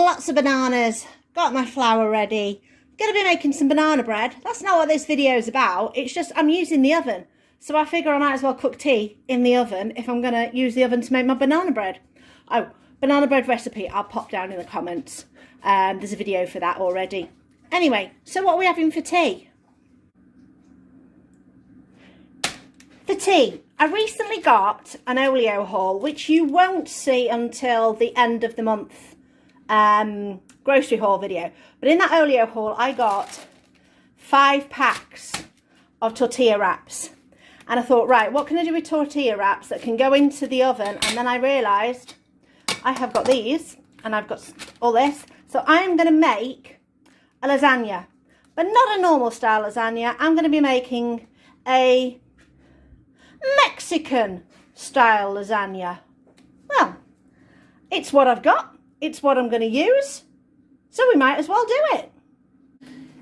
lots of bananas, got my flour ready, gonna be making some banana bread. That's not what this video is about. It's just I'm using the oven, so I figure I might as well cook tea in the oven if I'm gonna use the oven to make my banana bread. Oh, banana bread recipe I'll pop down in the comments. There's a video for that already. Anyway, so what are we having for tea? For tea, I recently got an Olio haul, which you won't see until the end of the month grocery haul video. But in that Olio haul, I got 5 packs of tortilla wraps. And I thought, right, what can I do with tortilla wraps that can go into the oven? And then I realised I have got these and I've got all this. So I'm going to make a lasagna, but not a normal style lasagna. I'm going to be making a Mexican style lasagna. Well, it's what I've got. It's what I'm going to use. So we might as well do it.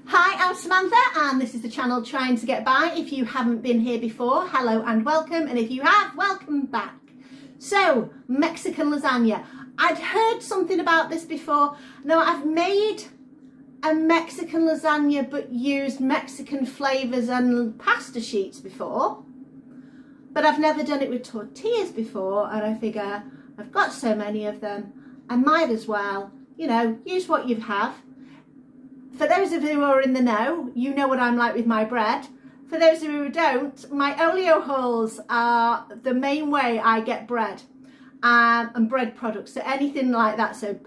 Hi, I'm Samantha and this is the channel Trying to Get By. If you haven't been here before, hello and welcome. And if you have, welcome back. So, Mexican lasagna. I'd heard something about this before. Now, I've made a Mexican lasagna but used Mexican flavours and pasta sheets before. But I've never done it with tortillas before, and I figure I've got so many of them, I might as well, you know, use what you have. For those of you who are in the know, you know what I'm like with my bread. For those of you who don't, my Olio hauls are the main way I get bread and bread products, so anything like that. So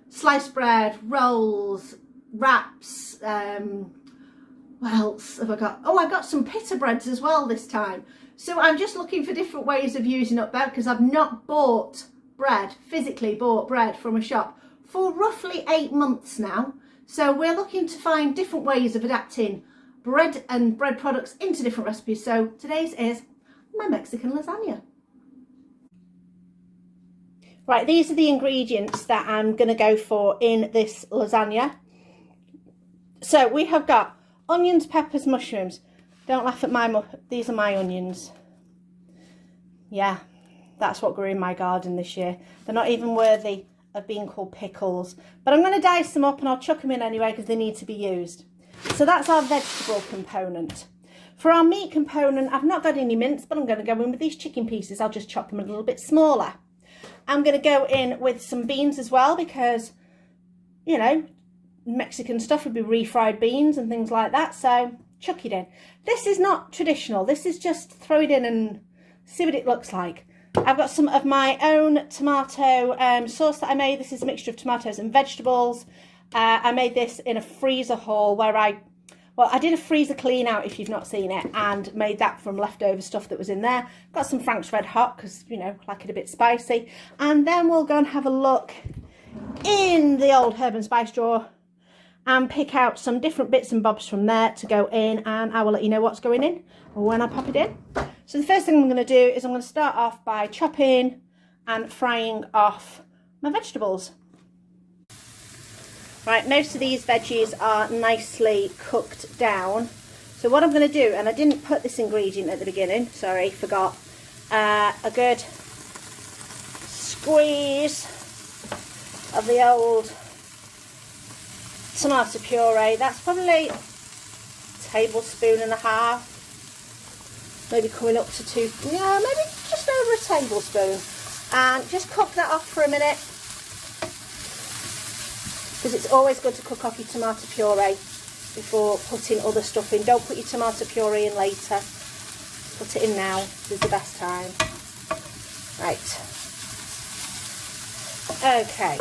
sliced bread, rolls, wraps, what else have I got? Oh, I got some pita breads as well this time. So I'm just looking for different ways of using up bread because I've not bought bread, physically bought bread from a shop for roughly 8 months now. So we're looking to find different ways of adapting bread and bread products into different recipes. So today's is my Mexican lasagna. Right, these are the ingredients that I'm going to go for in this lasagna. So we have got onions, peppers, mushrooms. Don't laugh at these are my onions. Yeah, that's what grew in my garden this year. They're not even worthy of being called pickles. But I'm going to dice them up and I'll chuck them in anyway because they need to be used. So that's our vegetable component. For our meat component, I've not got any mince, but I'm going to go in with these chicken pieces. I'll just chop them a little bit smaller. I'm going to go in with some beans as well because, you know, Mexican stuff would be refried beans and things like that. So chuck it in. This is not traditional. This is just throw it in and see what it looks like. I've got some of my own tomato sauce that I made. This is a mixture of tomatoes and vegetables. I made this in a freezer haul where I did a freezer clean out if you've not seen it and made that from leftover stuff that was in there. Got some Frank's Red Hot because, you know, like it a bit spicy. And then we'll go and have a look in the old herb and spice drawer and pick out some different bits and bobs from there to go in, and I will let you know what's going in when I pop it in. So the first thing I'm going to do is I'm going to start off by chopping and frying off my vegetables. Right, most of these veggies are nicely cooked down. So what I'm going to do, and I didn't put this ingredient at the beginning, sorry, forgot, a good squeeze of the old tomato puree. That's probably a tablespoon and a half, maybe coming up to 2, yeah, maybe just over a tablespoon. And just cook that off for a minute because it's always good to cook off your tomato puree before putting other stuff in. Don't put your tomato puree in later. Put it in now. This is the best time. Right. Okay.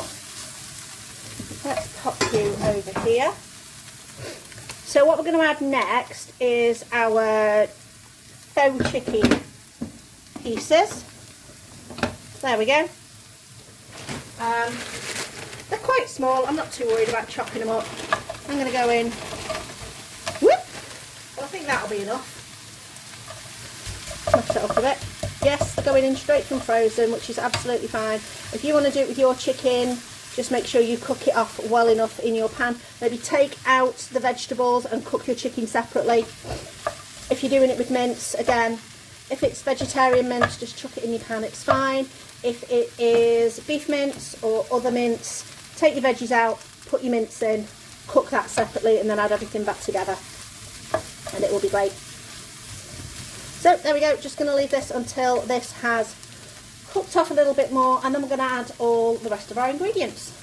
Let's pop you over here. So what we're going to add next is our faux chicken pieces. There we go. They're quite small. I'm not too worried about chopping them up. I'm going to go in. Whoop! Well, I think that'll be enough. Mix it up a bit. Yes, they're going in straight from frozen, which is absolutely fine. If you want to do it with your chicken, just make sure you cook it off well enough in your pan. Maybe take out the vegetables and cook your chicken separately. If you're doing it with mince, again, if it's vegetarian mince, just chuck it in your pan, it's fine. If it is beef mince or other mince, take your veggies out, put your mince in, cook that separately, and then add everything back together, and it will be great. So there we go, just going to leave this until this has cooked off a little bit more, and then we're going to add all the rest of our ingredients.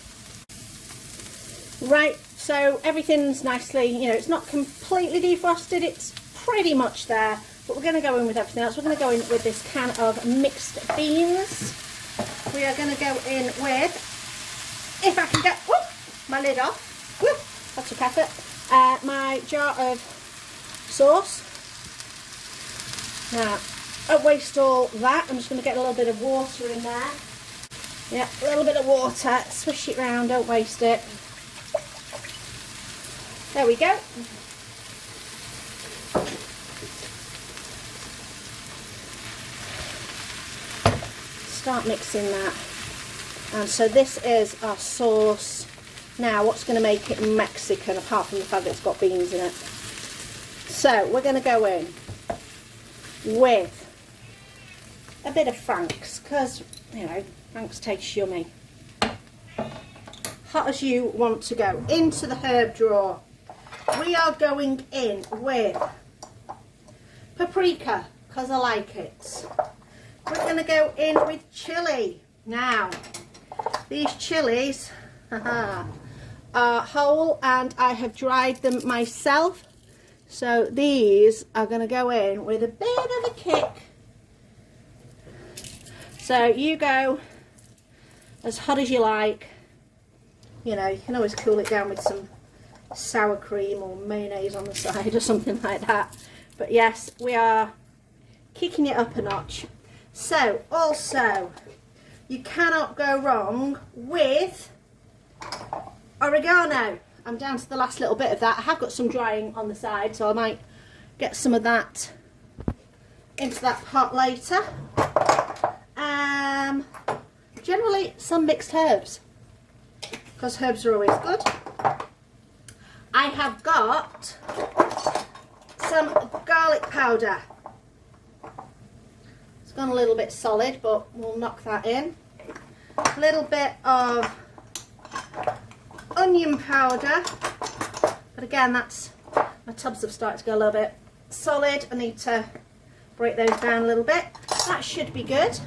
Right, so everything's nicely, you know, it's not completely defrosted, it's pretty much there, but we're going to go in with everything else. We're going to go in with this can of mixed beans. We are going to go in with, if I can get my lid off, that took effort, my jar of sauce. Now, I don't waste all that. I'm just going to get a little bit of water in there. Yeah, a little bit of water. Swish it round, don't waste it. There we go. Start mixing that. And so this is our sauce. Now, what's going to make it Mexican, apart from the fact that it's got beans in it? So, we're going to go in with a bit of Frank's, because, you know, Frank's tastes yummy. Hot as you want to go. Into the herb drawer. We are going in with paprika, because I like it. We're going to go in with chilli. Now, these chilies are whole, and I have dried them myself. So these are going to go in with a bit of a kick. So you go as hot as you like. You know, you can always cool it down with some sour cream or mayonnaise on the side or something like that. But yes, we are kicking it up a notch. So also, you cannot go wrong with oregano. I'm down to the last little bit of that. I have got some drying on the side, so I might get some of that into that pot later. Generally some mixed herbs, because herbs are always good. I have got some garlic powder. It's gone a little bit solid, but we'll knock that in. A little bit of onion powder, but again, that's, my tubs have started to go a little bit solid. I need to break those down a little bit. That should be good.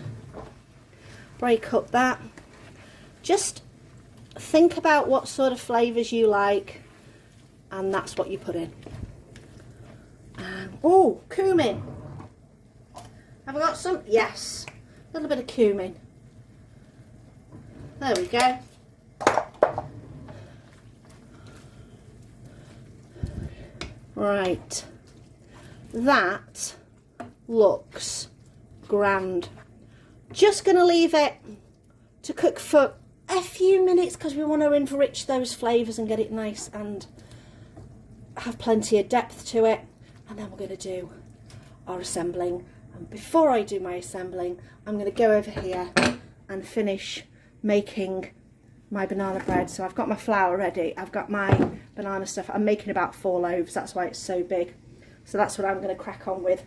Break up that. Just think about what sort of flavours you like, and that's what you put in. Oh, cumin. Have I got some? Yes. A little bit of cumin. There we go. Right. That looks grand. Just going to leave it to cook for a few minutes, because we want to enrich those flavours and get it nice and have plenty of depth to it. And then we're going to do our assembling. And before I do my assembling, I'm going to go over here and finish making my banana bread. So I've got my flour ready, I've got my banana stuff. I'm making about 4 loaves, that's why it's so big. So that's what I'm going to crack on with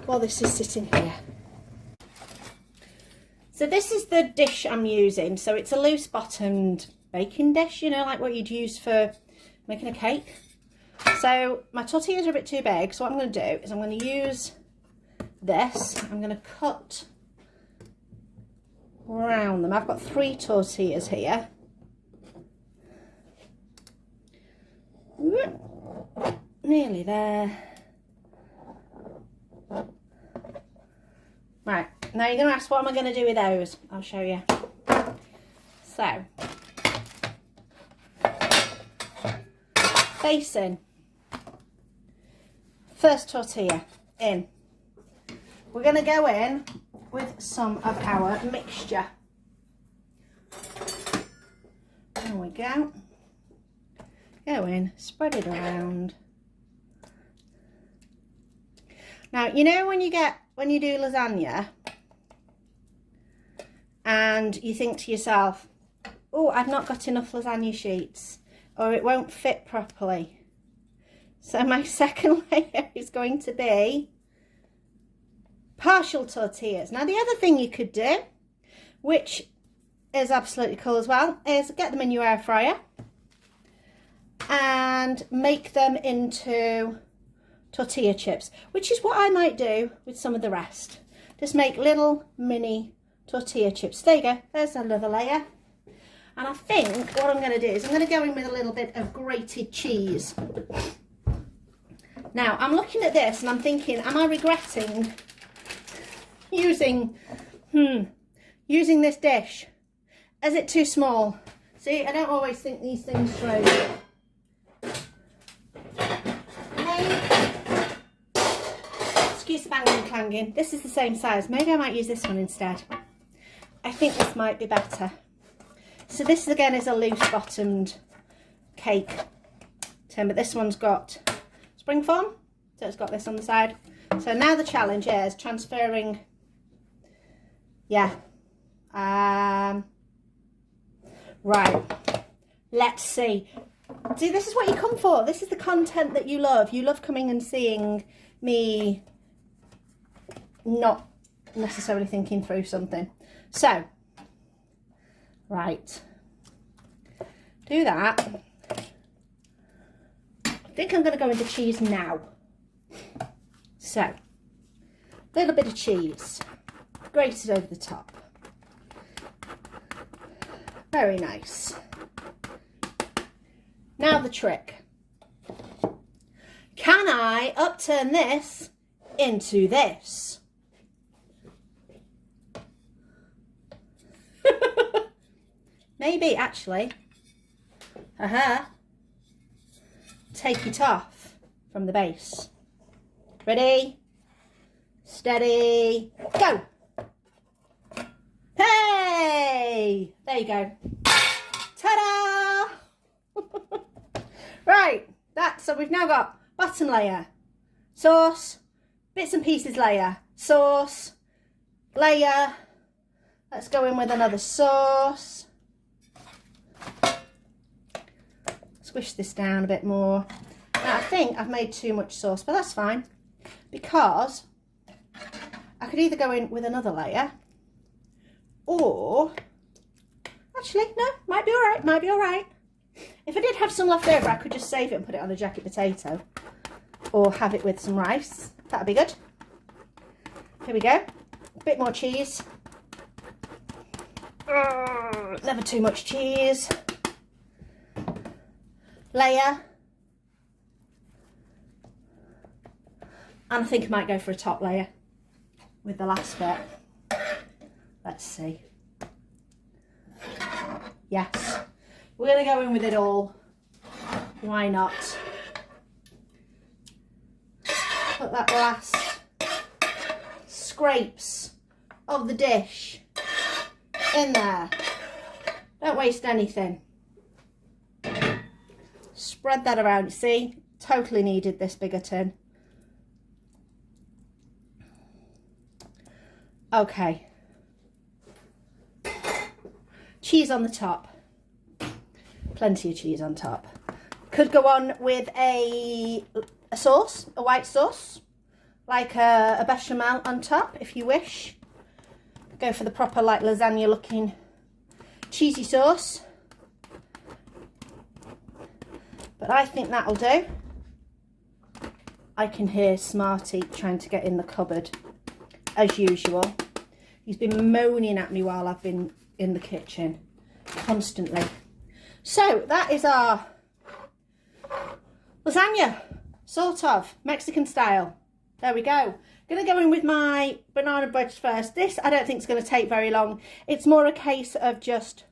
while this is sitting here. So this is the dish I'm using. So it's a loose bottomed baking dish, you know, like what you'd use for making a cake. So my tortillas are a bit too big, so what I'm going to do is I'm going to use this. I'm going to cut around them. I've got 3 tortillas here. Nearly there. Right, now you're going to ask, what am I going to do with those? I'll show you. So, basin. First tortilla in. We're going to go in with some of our mixture. There we go. Go in, spread it around. Now, you know when you do lasagna and you think to yourself, oh, I've not got enough lasagna sheets, or it won't fit properly. So my second layer is going to be partial tortillas. Now, the other thing you could do, which is absolutely cool as well is get them in your air fryer and make them into tortilla chips, which is what I might do with some of the rest. Just make little mini tortilla chips. There you go, there's another layer. And I think what I'm going to do is I'm going to go in with a little bit of grated cheese. Now, I'm looking at this and I'm thinking, am I regretting using this dish? Is it too small? See, I don't always think these things through. Excuse the banging and clanging. This is the same size. Maybe I might use this one instead. I think this might be better. So this again is a loose bottomed cake tin, but this one's got spring form, so it's got this on the side. So now the challenge is transferring, right, let's see. See, this is what you come for. This is the content that you love. You love coming and seeing me not necessarily thinking through something. So, right, do that. I think I'm going to go into cheese now. So, a little bit of cheese, grated over the top. Very nice. Now the trick. Can I upturn this into this? Maybe actually. Take it off from the base. Ready? Steady, go! Hey! There you go. Ta-da! Right, so we've now got bottom layer, sauce, bits and pieces layer, sauce, layer. Let's go in with another sauce. Squish this down a bit more. Now, I think I've made too much sauce, but that's fine, because I could either go in with another layer, or actually, no, might be all right. If I did have some left over, I could just save it and put it on a jacket potato, or have it with some rice. That'd be good. Here we go. A bit more cheese. Never too much cheese. Layer. And I think I might go for a top layer with the last bit. Let's see. Yes. We're going to go in with it all. Why not? Put that last scrapes of the dish in there. Don't waste anything. Spread that around. See? Totally needed this bigger tin. Okay. Cheese on the top. Plenty of cheese on top. Could go on with a sauce, a white sauce, like a bechamel on top if you wish. Go for the proper like lasagna looking cheesy sauce. But I think that'll do. I can hear Smarty trying to get in the cupboard as usual. He's been moaning at me while I've been in the kitchen constantly. So that is our lasagna, sort of Mexican style. There we go. Gonna go in with my banana bread first. This I don't think is going to take very long. It's more a case of just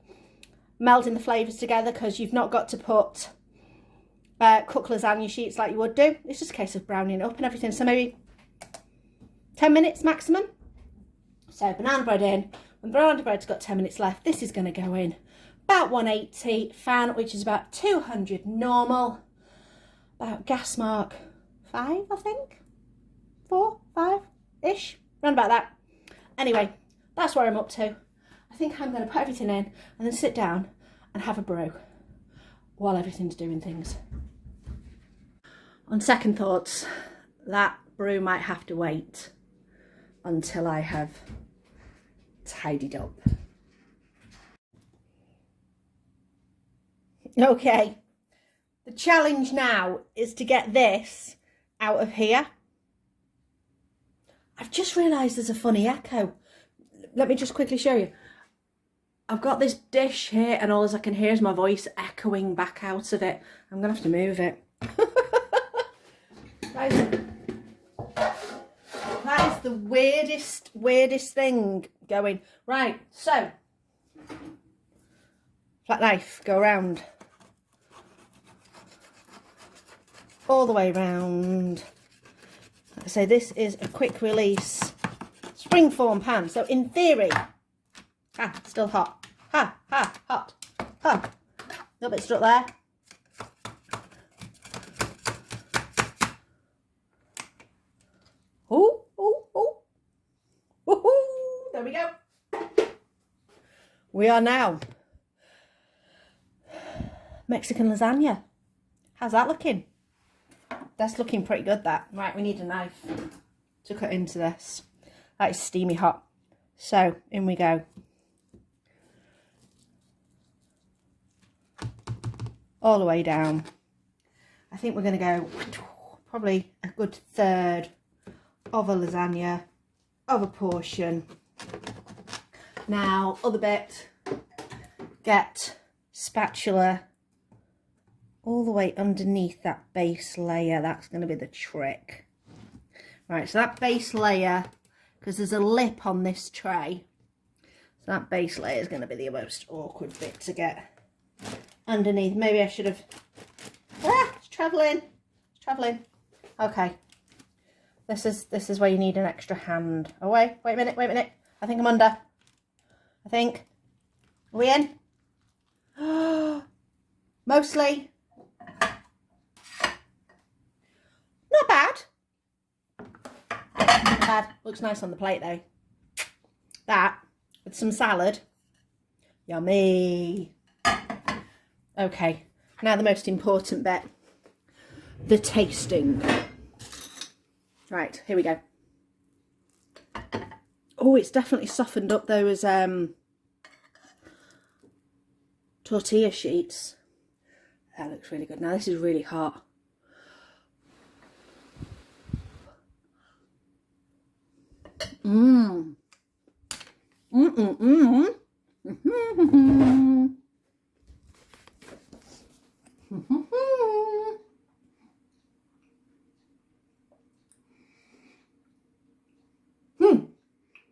melding the flavours together, because you've not got to put cook lasagna sheets like you would do. It's just a case of browning it up and everything. So maybe 10 minutes maximum. So banana bread in. When banana bread's got 10 minutes left, this is going to go in about 180 fan, which is about 200 normal. About gas mark 5, I think. 4, 5-ish. Around about that. Anyway, that's where I'm up to. I think I'm going to put everything in and then sit down and have a brew while everything's doing things. On second thoughts, that brew might have to wait until I have tidied up. Okay, the challenge now is to get this out of here. I've just realised there's a funny echo. Let me just quickly show you. I've got this dish here and all I can hear is my voice echoing back out of it. I'm going to have to move it. That is the weirdest thing going. Right, so, flat knife, go around. All the way round. Like I say, this is a quick release springform pan. So in theory, still hot. Hot. A little bit stuck there. Oh. There we go. We are now Mexican lasagna. How's that looking? That's looking pretty good, that. Right, we need a knife to cut into this. That is steamy hot. So, in we go. All the way down. I think we're going to go probably a good third of a lasagna, of a portion. Now, other bit, get spatula all the way underneath that base layer. That's going to be the trick. Right, so that base layer, because there's a lip on this tray, so that base layer is going to be the most awkward bit to get underneath. Maybe I should have... it's travelling. It's travelling. Okay. This is where you need an extra hand. Oh, wait a minute. I think I'm under. I think. Are we in? Mostly. Not bad. Not bad. Looks nice on the plate though. That with some salad. Yummy. Okay. Now the most important bit. The tasting. Right, here we go. Oh, it's definitely softened up those tortilla sheets. That looks really good. Now this is really hot.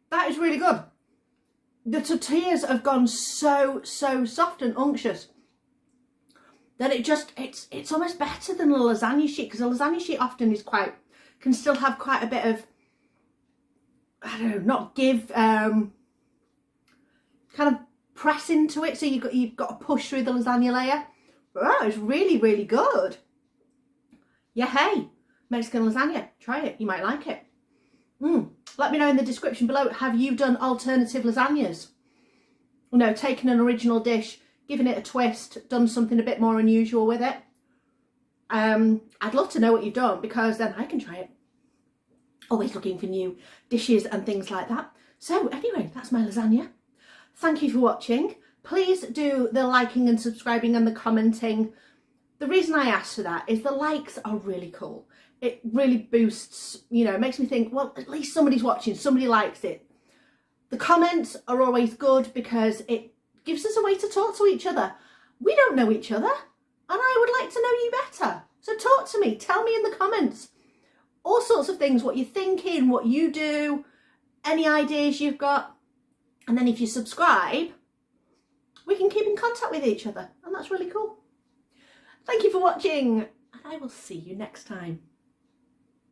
That is really good. The tortillas have gone so soft and unctuous that it's almost better than a lasagna sheet, because a lasagna sheet often is can still have quite a bit of, I don't know, not give, kind of press into it, so you've got to push through the lasagna layer. Wow, it's really good. Yeah, hey, Mexican lasagna, try it, you might like it. Let me know in the description below, have you done alternative lasagnas? You know, taken an original dish, given it a twist, done something a bit more unusual with it. I'd love to know what you've done, because then I can try it. Always looking for new dishes and things like that. So anyway, that's my lasagna. Thank you for watching. Please do the liking and subscribing and the commenting. The reason I asked for that is the likes are really cool. It really boosts, you know, it makes me think, well, at least somebody's watching, somebody likes it. The comments are always good because it gives us a way to talk to each other. We don't know each other, and I would like to know you better. So talk to me, tell me in the comments all sorts of things, what you're thinking, what you do, any ideas you've got. And then if you subscribe, we can keep in contact with each other, and that's really cool. Thank you for watching, and I will see you next time.